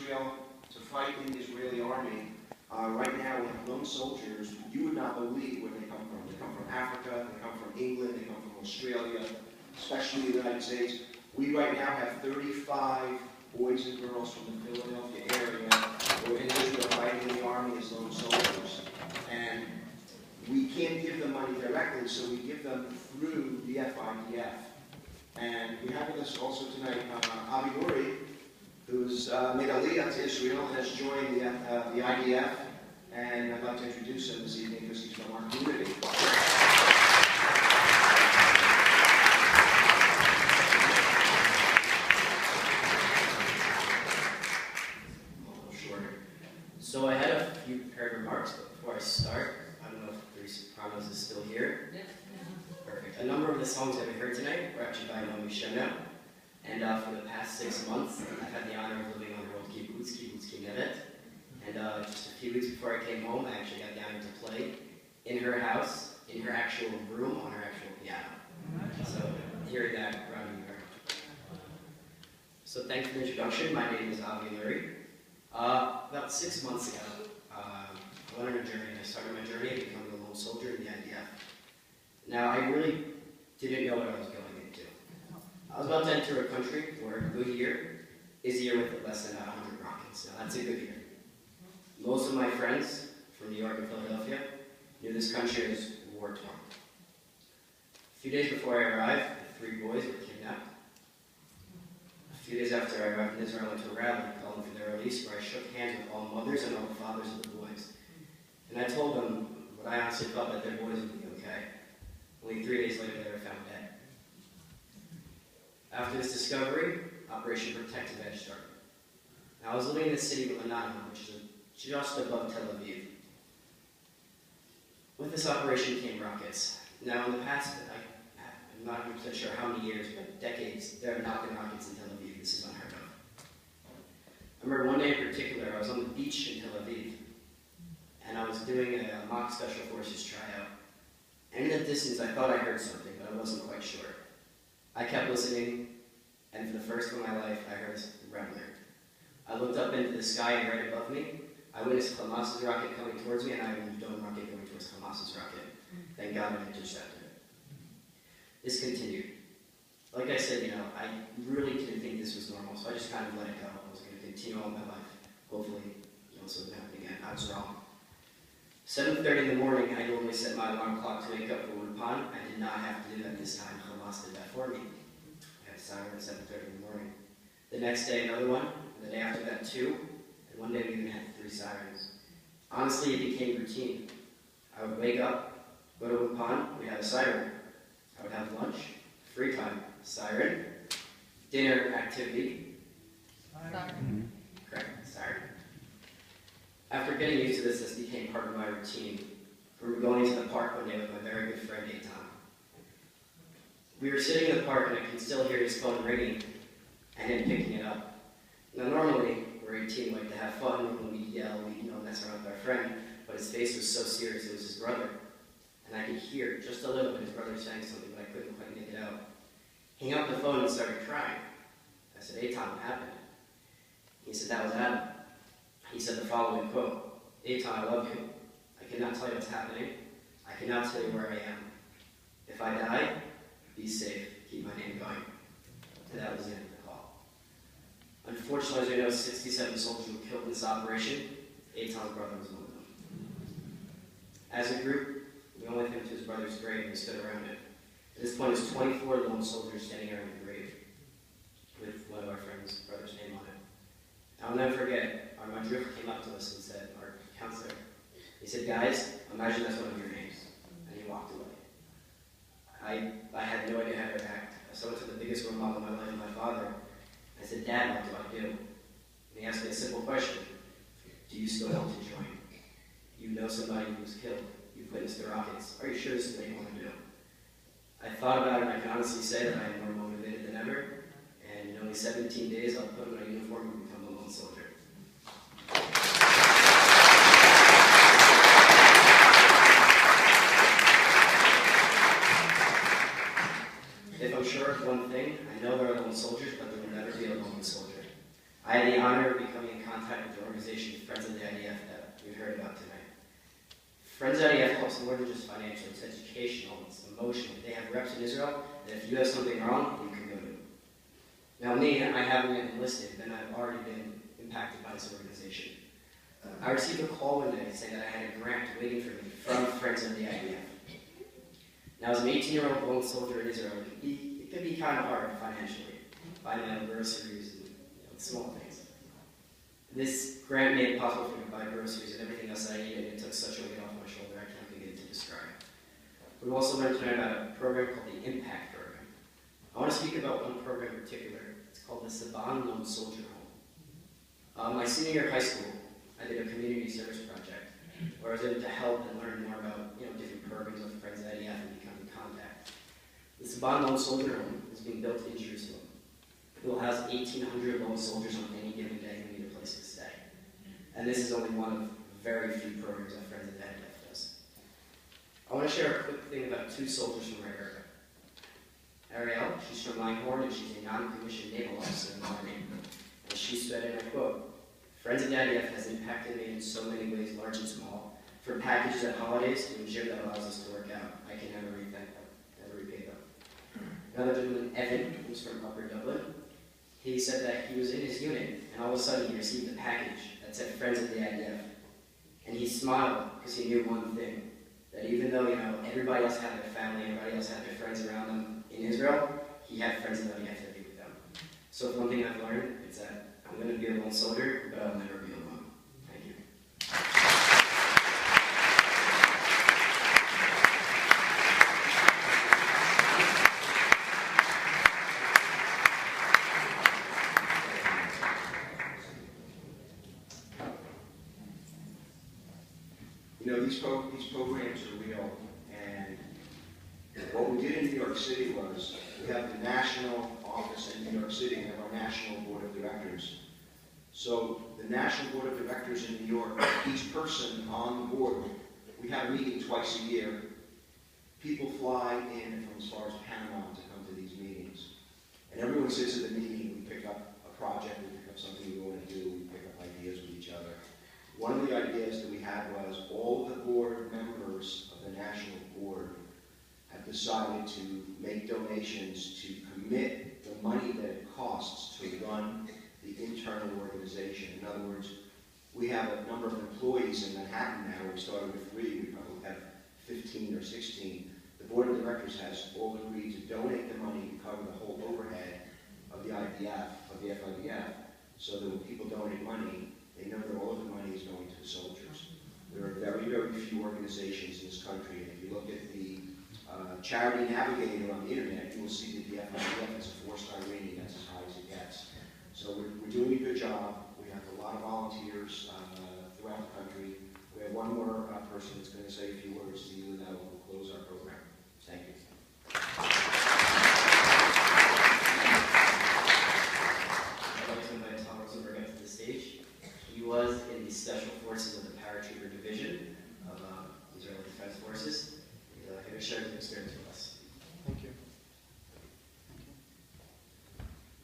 Israel to fight in the Israeli army. Right now we have lone soldiers. You would not believe where they come from. They come from Africa, they come from England, they come from Australia, especially the United States. We right now have 35 boys and girls from the Philadelphia area who are in Israel fighting in the army as lone soldiers. And we can't give them money directly, so we give them through the FIDF. And we have with us also tonight Lurie, who's made Aliyah to Israel and has joined the IDF. And I'd like to introduce him this evening because he's from our community. So I had a few prepared remarks, but before I start, I don't know if the Sopranos is still here. Perfect. A number of the songs that we heard tonight were actually by Naomi Shemna. And for the past 6 months, I've had the honor of living on her old kibbutz Nevet. And just a few weeks before I came home, I actually got the honor to play in her house, in her actual room, on her actual piano. So hearing that grounded me very much. So thanks for the introduction. My name is Lurie. About 6 months ago, I went on a journey, and I started my journey of becoming a lone soldier in the IDF. Now, I really didn't know what I was going into. I was about to enter a country where a good year is a year with less than 100 rockets. Now, that's a good year. Most of my friends from New York and Philadelphia knew this country as war-torn. A few days before I arrived, the 3 boys were kidnapped. A few days after I arrived in Israel, I went to a rally calling for their release, where I shook hands with all mothers and all the fathers of the boys. And I told them what I honestly thought, that their boys would be okay. Only 3 days later, they were found dead. After this discovery, Operation Protective Edge started. Now, I was living in the city of Lenana, which is just above Tel Aviv. With this operation came rockets. Now, in the past, I'm not 100% sure how many years, but decades, there have not been rockets in Tel Aviv. This is unheard of. I remember one day in particular, I was on the beach in Tel Aviv, and I was doing a mock Special Forces tryout. And in the distance, I thought I heard something, but I wasn't quite sure. I kept listening, and for the first time in my life, I heard a rumbling. I looked up into the sky, and right above me, I witnessed Hamas's rocket coming towards me, and I witnessed a rocket going towards Hamas's rocket. Thank God I intercepted it. This continued. Like I said, I really didn't think this was normal, so I just kind of let it go. I was going to continue on with my life. Hopefully, this wouldn't happen again. I was wrong. 7:30 in the morning, I normally set my alarm clock to wake up for Woodpond. I did not have to do that this time. Hamas did that for me. I had a siren at 7:30 in the morning. The next day, another one. And the day after that, 2. And one day, we even had 3 sirens. Honestly, it became routine. I would wake up, go to Woodpond, we'd have a siren. I would have lunch, free time, siren, dinner, activity. Siren. Correct, siren. After getting used to this became part of my routine. We were going to the park one day with my very good friend, Eitan. We were sitting in the park, and I could still hear his phone ringing and him picking it up. Now, normally, we're 18, like to have fun, when we yell, we mess around with our friend, but his face was so serious, it was his brother. And I could hear just a little bit his brother saying something, but I couldn't quite make it out. He hung up the phone and started crying. I said, "Eitan, what happened?" He said, "That was Adam." He said the following quote, "Eitan, I love you. I cannot tell you what's happening. I cannot tell you where I am. If I die, be safe. Keep my name going." And that was the end of the call. Unfortunately, as we know, 67 soldiers were killed in this operation. Eitan's brother was one of them. As a group, we went with him to his brother's grave and we stood around it. At this point, there's 24 lone soldiers standing around the grave with one of our friend's brother's name on it. I'll never forget, our madrich came up to us and said, our counselor, he said, "Guys, imagine that's one of your names." And he walked away. I had no idea how to react. So I went to the biggest role model of my life, my father. I said, "Dad, what do I do?" And he asked me a simple question. "Do you still want to join? You know somebody who was killed. You've witnessed the rockets. Are you sure this is what you want to do?" I thought about it, and I can honestly say that I am more motivated than ever. And in only 17 days, I'll put on a uniform and become a lone soldier. If I'm sure of one thing, I know there are lone soldiers, but there will never be a lone soldier. I had the honor of becoming in contact with the organization Friends of the IDF that we've heard about tonight. Friends of the IDF helps more than just financial, it's educational, it's emotional. They have reps in Israel, and if you have something wrong, you can go to them. Now me, I haven't been enlisted, and I've already been impacted by this organization. I received a call one day saying that I had a grant waiting for me from Friends of the IDF. Now as an 18-year-old lone soldier in Israel, it can be kind of hard financially, buying my own groceries and small things. This grant made it possible for me to buy groceries and everything else that I needed, and it took such a weight off my shoulder I can't begin to describe. We've also learned tonight about a program called the Impact Program. I want to speak about one program in particular. It's called the Saban Lone Soldier Home. My senior year of high school, I did a community service project where I was able to help and learn more about different programs with Friends of the IDF and become in contact. The Saban Lone Soldier Home is being built in Jerusalem. It will house 1,800 lone soldiers on any given day who need a place to stay. And this is only one of very few programs that Friends of the IDF does. I want to share a quick thing about two soldiers from our area. Ariel, she's from Langhorne, and she's a non-commissioned naval officer in the Army. And she said, and I quote, "Friends of the IDF has impacted me in so many ways, large and small, from packages at holidays to a gym that allows us to work out. I can never repay them." Another gentleman, Evan, who's from Upper Dublin, he said that he was in his unit, and all of a sudden he received a package that said Friends of the IDF. And he smiled because he knew one thing, that even though everybody else had their family, everybody else had their friends around them in Israel, he had Friends of the IDF to be with them. So if one thing I've learned, it's that I'm going to be a lone soldier, but I'll never be alone. Thank you. These programs are real, and what we did in New York City was we have the national office in New York City and our national board of directors. So the national board of directors in New York, each person on the board, we have a meeting twice a year. People fly in from as far as Panama to come to these meetings. And everyone sits at the meeting, we pick up a project, we pick up something we want to do, we pick up ideas with each other. One of the ideas that we had was all of the board members of the national board have decided to make donations to commit the money that it costs to run the internal organization. In other words, we have a number of employees in Manhattan now. We started with 3, we probably have 15 or 16. The board of directors has all agreed to donate the money to cover the whole overhead of the IDF, of the FIDF, so that when people donate money, they know that all of the money is going to the soldiers. There are very, very few organizations in this country, and if you look at the Charity Navigator on the internet, you will see that the FIDF is a 4-star rating. That's as high as it gets. So we're doing a good job. We have a lot of volunteers throughout the country. We have one more person that's going to say a few words to you, and that will close our program. Thank you. I'd like to invite Tom Rosenberg up to the stage. He was in the Special Forces of the Paratrooper Division of Israeli Defense Forces. He's going to share his experience with us.